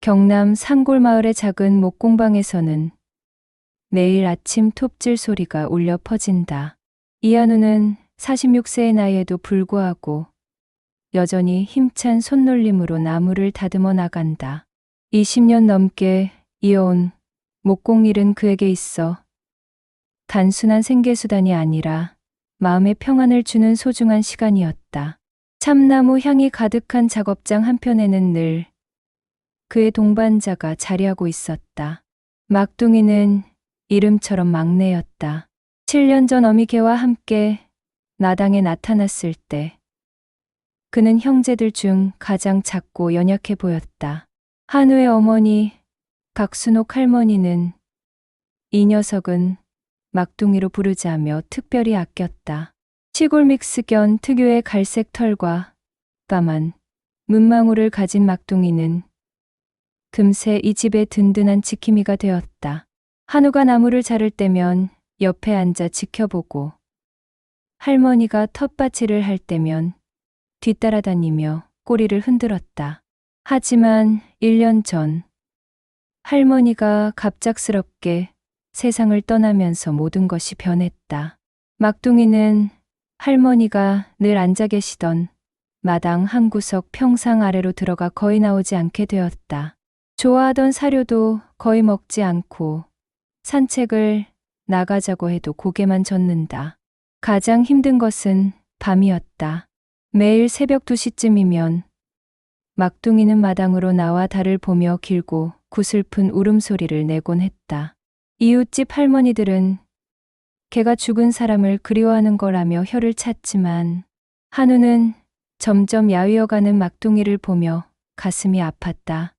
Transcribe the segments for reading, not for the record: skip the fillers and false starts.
경남 산골마을의 작은 목공방에서는 매일 아침 톱질 소리가 울려 퍼진다. 이한우는 46세의 나이에도 불구하고 여전히 힘찬 손놀림으로 나무를 다듬어 나간다. 20년 넘게 이어온 목공일은 그에게 있어 단순한 생계수단이 아니라 마음의 평안을 주는 소중한 시간이었다. 참나무 향이 가득한 작업장 한편에는 늘 그의 동반자가 자리하고 있었다. 막둥이는 이름처럼 막내였다. 7년 전 어미개와 함께 나당에 나타났을 때 그는 형제들 중 가장 작고 연약해 보였다. 한우의 어머니 각순옥 할머니는 이 녀석은 막둥이로 부르자며 특별히 아꼈다. 시골 믹스견 특유의 갈색 털과 까만 문망울을 가진 막둥이는 금세 이 집의 든든한 지킴이가 되었다. 한우가 나무를 자를 때면 옆에 앉아 지켜보고 할머니가 텃밭일을 할 때면 뒤따라다니며 꼬리를 흔들었다. 하지만 1년 전 할머니가 갑작스럽게 세상을 떠나면서 모든 것이 변했다. 막둥이는 할머니가 늘 앉아 계시던 마당 한 구석 평상 아래로 들어가 거의 나오지 않게 되었다. 좋아하던 사료도 거의 먹지 않고 산책을 나가자고 해도 고개만 젓는다. 가장 힘든 것은 밤이었다. 매일 새벽 2시쯤이면 막둥이는 마당으로 나와 달을 보며 길고 구슬픈 울음소리를 내곤 했다. 이웃집 할머니들은 걔가 죽은 사람을 그리워하는 거라며 혀를 찼지만 한우는 점점 야위어가는 막둥이를 보며 가슴이 아팠다.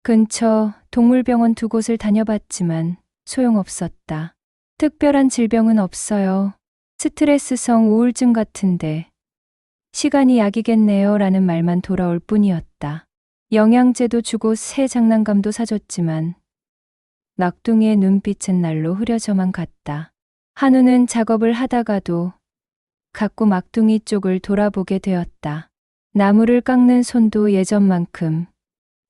근처 동물병원 2곳을 다녀봤지만 소용없었다. 특별한 질병은 없어요. 스트레스성 우울증 같은데 시간이 약이겠네요 라는 말만 돌아올 뿐이었다. 영양제도 주고 새 장난감도 사줬지만 막둥이의 눈빛은 날로 흐려져만 갔다. 한우는 작업을 하다가도 가꾸 막둥이 쪽을 돌아보게 되었다. 나무를 깎는 손도 예전만큼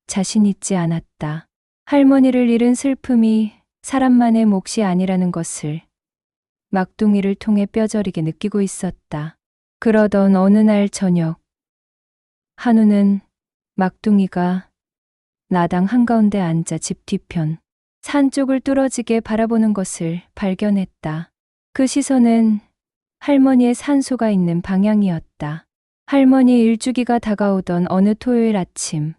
자신 있지 않았다. 할머니를 잃은 슬픔이 사람만의 몫이 아니라는 것을 막둥이를 통해 뼈저리게 느끼고 있었다. 그러던 어느 날 저녁, 한우는 막둥이가 나당 한가운데 앉아 집 뒤편 산 쪽을 뚫어지게 바라보는 것을 발견했다. 그 시선은 할머니의 산소가 있는 방향이었다. 할머니 일주기가 다가오던 어느 토요일 아침,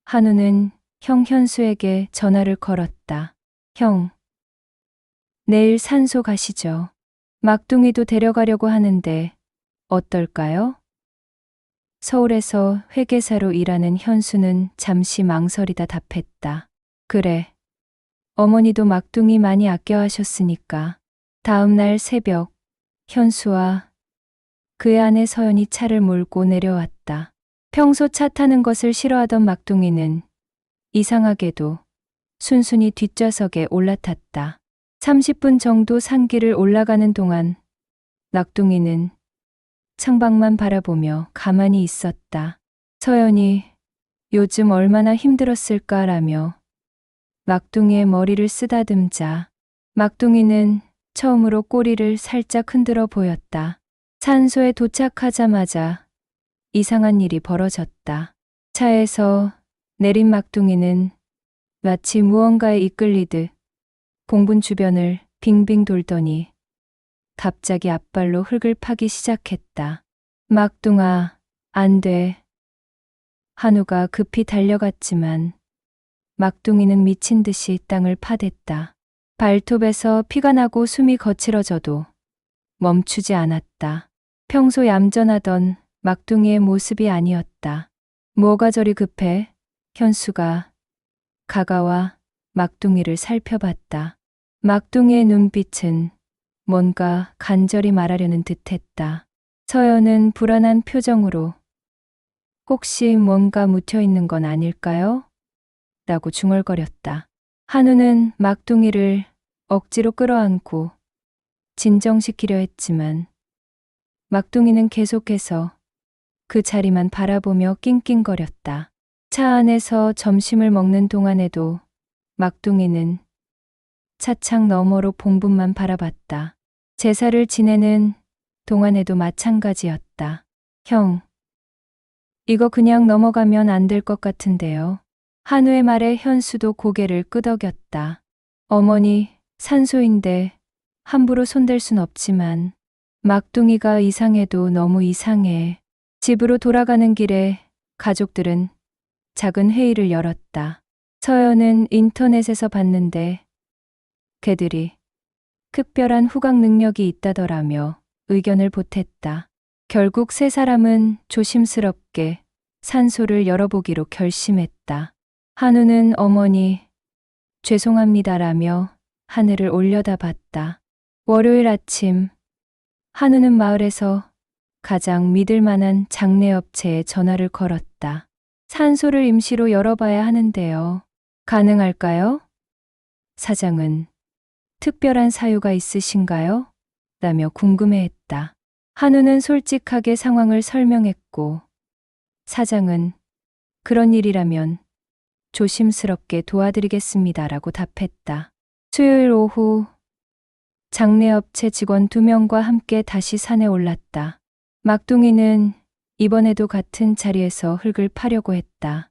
한우는 형 현수에게 전화를 걸었다. 형, 내일 산소 가시죠. 막둥이도 데려가려고 하는데 어떨까요? 서울에서 회계사로 일하는 현수는 잠시 망설이다 답했다. 그래. 어머니도 막둥이 많이 아껴하셨으니까. 다음 날 새벽, 현수와 그의 아내 서연이 차를 몰고 내려왔다. 평소 차 타는 것을 싫어하던 막둥이는 이상하게도 순순히 뒷좌석에 올라탔다. 30분 정도 산길을 올라가는 동안 막둥이는 창밖만 바라보며 가만히 있었다. 서연이 요즘 얼마나 힘들었을까라며 막둥이의 머리를 쓰다듬자 막둥이는 처음으로 꼬리를 살짝 흔들어 보였다. 산소에 도착하자마자 이상한 일이 벌어졌다. 차에서 내린 막둥이는 마치 무언가에 이끌리듯 공분 주변을 빙빙 돌더니 갑자기 앞발로 흙을 파기 시작했다. 막둥아, 안 돼. 한우가 급히 달려갔지만 막둥이는 미친 듯이 땅을 파댔다. 발톱에서 피가 나고 숨이 거칠어져도 멈추지 않았다. 평소 얌전하던 막둥이의 모습이 아니었다. 뭐가 저리 급해? 현수가 가가와 막둥이를 살펴봤다. 막둥이의 눈빛은 뭔가 간절히 말하려는 듯했다. 서연은 불안한 표정으로 혹시 뭔가 묻혀 있는 건 아닐까요? 라고 중얼거렸다. 한우는 막둥이를 억지로 끌어안고 진정시키려 했지만 막둥이는 계속해서 그 자리만 바라보며 낑낑거렸다. 차 안에서 점심을 먹는 동안에도 막둥이는 차창 너머로 봉분만 바라봤다. 제사를 지내는 동안에도 마찬가지였다. 형, 이거 그냥 넘어가면 안 될 것 같은데요. 한우의 말에 현수도 고개를 끄덕였다. 어머니, 산소인데 함부로 손댈 순 없지만 막둥이가 이상해도 너무 이상해. 집으로 돌아가는 길에 가족들은 작은 회의를 열었다. 서연은 인터넷에서 봤는데 걔들이 특별한 후각 능력이 있다더라며 의견을 보탰다. 결국 세 사람은 조심스럽게 산소를 열어보기로 결심했다. 한우는 어머니, 죄송합니다라며 하늘을 올려다봤다. 월요일 아침, 한우는 마을에서 가장 믿을 만한 장례업체에 전화를 걸었다. 산소를 임시로 열어봐야 하는데요. 가능할까요? 사장은 특별한 사유가 있으신가요? 라며 궁금해했다. 한우는 솔직하게 상황을 설명했고, 사장은 그런 일이라면 조심스럽게 도와드리겠습니다라고 답했다. 수요일 오후, 장례업체 직원 2명과 함께 다시 산에 올랐다. 막둥이는 이번에도 같은 자리에서 흙을 파려고 했다.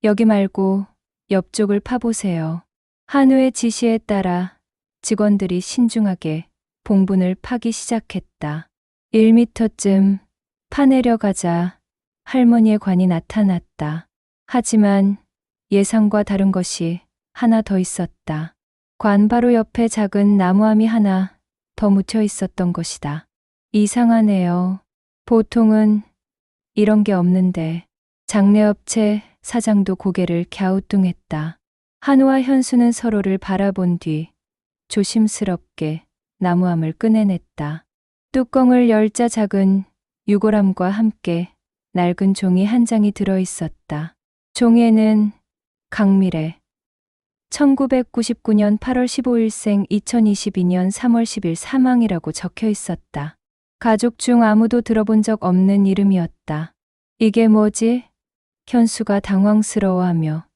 여기 말고 옆쪽을 파보세요. 한우의 지시에 따라 직원들이 신중하게 봉분을 파기 시작했다. 1미터쯤 파내려가자 할머니의 관이 나타났다. 하지만 예상과 다른 것이 하나 더 있었다. 관 바로 옆에 작은 나무함이 하나 더 묻혀 있었던 것이다. 이상하네요. 보통은 이런 게 없는데. 장례업체 사장도 고개를 갸우뚱했다. 한우와 현수는 서로를 바라본 뒤 조심스럽게 나무함을 꺼내냈다. 뚜껑을 열자 작은 유골함과 함께 낡은 종이 한 장이 들어있었다. 종이에는 강미래 1999년 8월 15일생 2022년 3월 10일 사망이라고 적혀 있었다. 가족 중 아무도 들어본 적 없는 이름이었다. 이게 뭐지? 현수가 당황스러워하며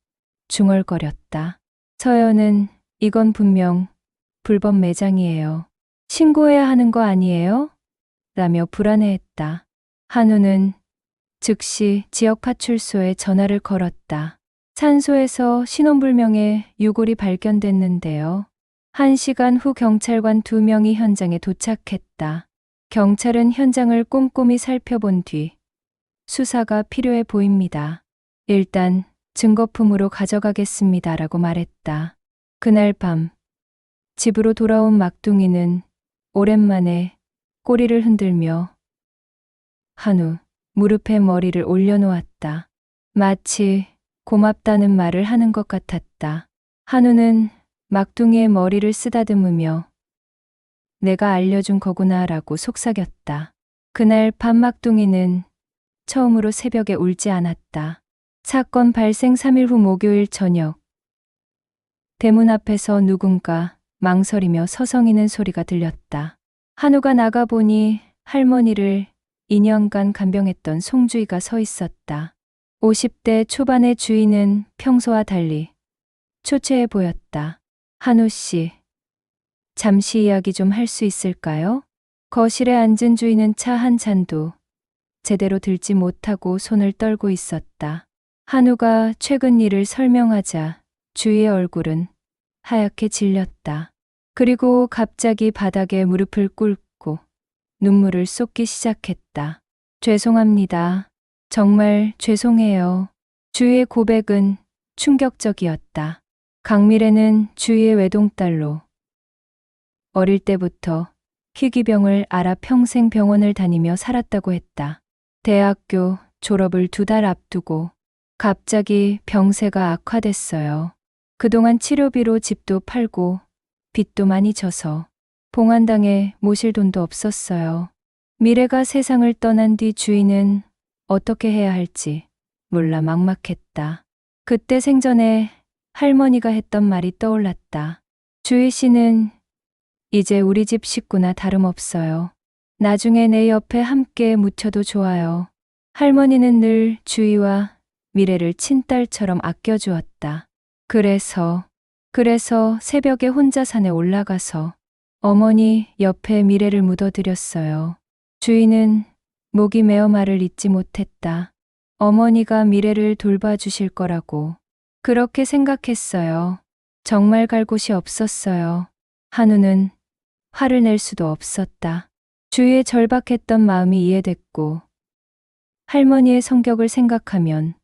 중얼거렸다. 서연은 이건 분명 불법 매장이에요. 신고해야 하는 거 아니에요? 라며 불안해했다. 한우는 즉시 지역 파출소에 전화를 걸었다. 산소에서 신원불명의 유골이 발견됐는데요. 1시간 후 경찰관 2명이 현장에 도착했다. 경찰은 현장을 꼼꼼히 살펴본 뒤 수사가 필요해 보입니다. 일단 증거품으로 가져가겠습니다라고 말했다. 그날 밤 집으로 돌아온 막둥이는 오랜만에 꼬리를 흔들며 한우 무릎에 머리를 올려놓았다. 마치 고맙다는 말을 하는 것 같았다. 한우는 막둥이의 머리를 쓰다듬으며 내가 알려준 거구나라고 속삭였다. 그날 밤 막둥이는 처음으로 새벽에 울지 않았다. 사건 발생 3일 후 목요일 저녁, 대문 앞에서 누군가 망설이며 서성이는 소리가 들렸다. 한우가 나가보니 할머니를 2년간 간병했던 송주희가 서 있었다. 50대 초반의 주희는 평소와 달리 초췌해 보였다. 한우 씨, 잠시 이야기 좀 할 수 있을까요? 거실에 앉은 주희는 차 한 잔도 제대로 들지 못하고 손을 떨고 있었다. 한우가 최근 일을 설명하자 주희의 얼굴은 하얗게 질렸다. 그리고 갑자기 바닥에 무릎을 꿇고 눈물을 쏟기 시작했다. 죄송합니다. 정말 죄송해요. 주희의 고백은 충격적이었다. 강미래는 주희의 외동딸로 어릴 때부터 희귀병을 앓아 평생 병원을 다니며 살았다고 했다. 대학교 졸업을 2달 앞두고 갑자기 병세가 악화됐어요. 그동안 치료비로 집도 팔고 빚도 많이 져서 봉안당에 모실 돈도 없었어요. 미래가 세상을 떠난 뒤 주희는 어떻게 해야 할지 몰라 막막했다. 그때 생전에 할머니가 했던 말이 떠올랐다. 주희 씨는 이제 우리 집 식구나 다름없어요. 나중에 내 옆에 함께 묻혀도 좋아요. 할머니는 늘 주희와 미래를 친딸처럼 아껴주었다. 그래서 새벽에 혼자 산에 올라가서 어머니 옆에 미래를 묻어드렸어요. 주인은 목이 메어 말을 잇지 못했다. 어머니가 미래를 돌봐주실 거라고 그렇게 생각했어요. 정말 갈 곳이 없었어요. 한우는 화를 낼 수도 없었다. 주위에 절박했던 마음이 이해됐고 할머니의 성격을 생각하면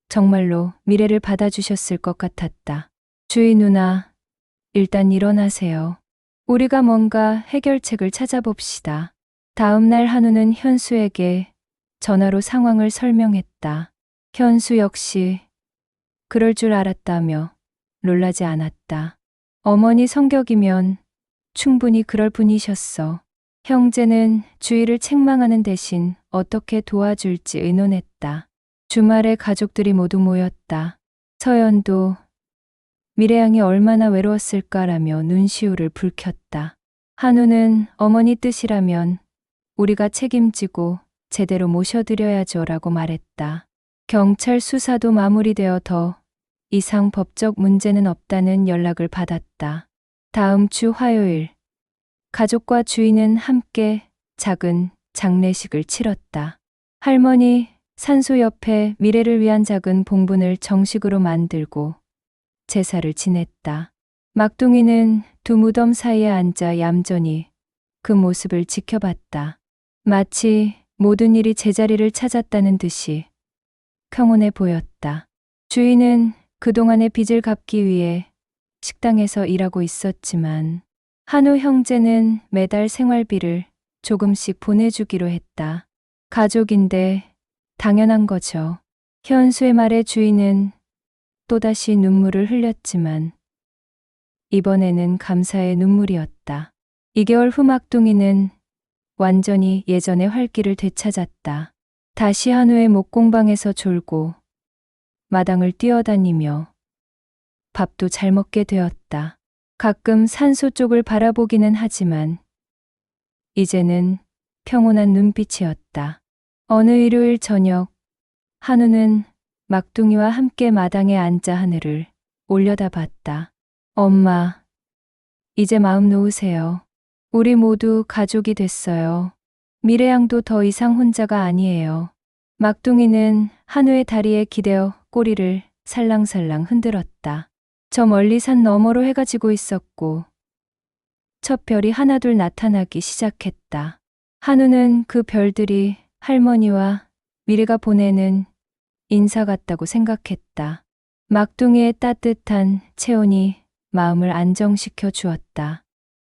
정말로 미래를 받아주셨을 것 같았다. 주희 누나, 일단 일어나세요. 우리가 뭔가 해결책을 찾아봅시다. 다음 날 한우는 현수에게 전화로 상황을 설명했다. 현수 역시 그럴 줄 알았다며 놀라지 않았다. 어머니 성격이면 충분히 그럴 분이셨어. 형제는 주희를 책망하는 대신 어떻게 도와줄지 의논했다. 주말에 가족들이 모두 모였다. 서연도 미래양이 얼마나 외로웠을까라며 눈시울을 붉혔다. 한우는 어머니 뜻이라면 우리가 책임지고 제대로 모셔드려야죠 라고 말했다. 경찰 수사도 마무리되어 더 이상 법적 문제는 없다는 연락을 받았다. 다음 주 화요일, 가족과 주인은 함께 작은 장례식을 치렀다. 할머니 산소 옆에 미래를 위한 작은 봉분을 정식으로 만들고 제사를 지냈다. 막둥이는 두 무덤 사이에 앉아 얌전히 그 모습을 지켜봤다. 마치 모든 일이 제자리를 찾았다는 듯이 평온해 보였다. 주인은 그동안의 빚을 갚기 위해 식당에서 일하고 있었지만 한우 형제는 매달 생활비를 조금씩 보내주기로 했다. 가족인데 당연한 거죠. 현수의 말에 주인은 또다시 눈물을 흘렸지만 이번에는 감사의 눈물이었다. 2개월 후 막둥이는 완전히 예전의 활기를 되찾았다. 다시 한우의 목공방에서 졸고 마당을 뛰어다니며 밥도 잘 먹게 되었다. 가끔 산소 쪽을 바라보기는 하지만 이제는 평온한 눈빛이었다. 어느 일요일 저녁 한우는 막둥이와 함께 마당에 앉아 하늘을 올려다봤다. 엄마, 이제 마음 놓으세요. 우리 모두 가족이 됐어요. 미래양도 더 이상 혼자가 아니에요. 막둥이는 한우의 다리에 기대어 꼬리를 살랑살랑 흔들었다. 저 멀리 산 너머로 해가 지고 있었고 첫 별이 하나둘 나타나기 시작했다. 한우는 그 별들이 할머니와 미래가 보내는 인사 같다고 생각했다. 막둥이의 따뜻한 체온이 마음을 안정시켜 주었다.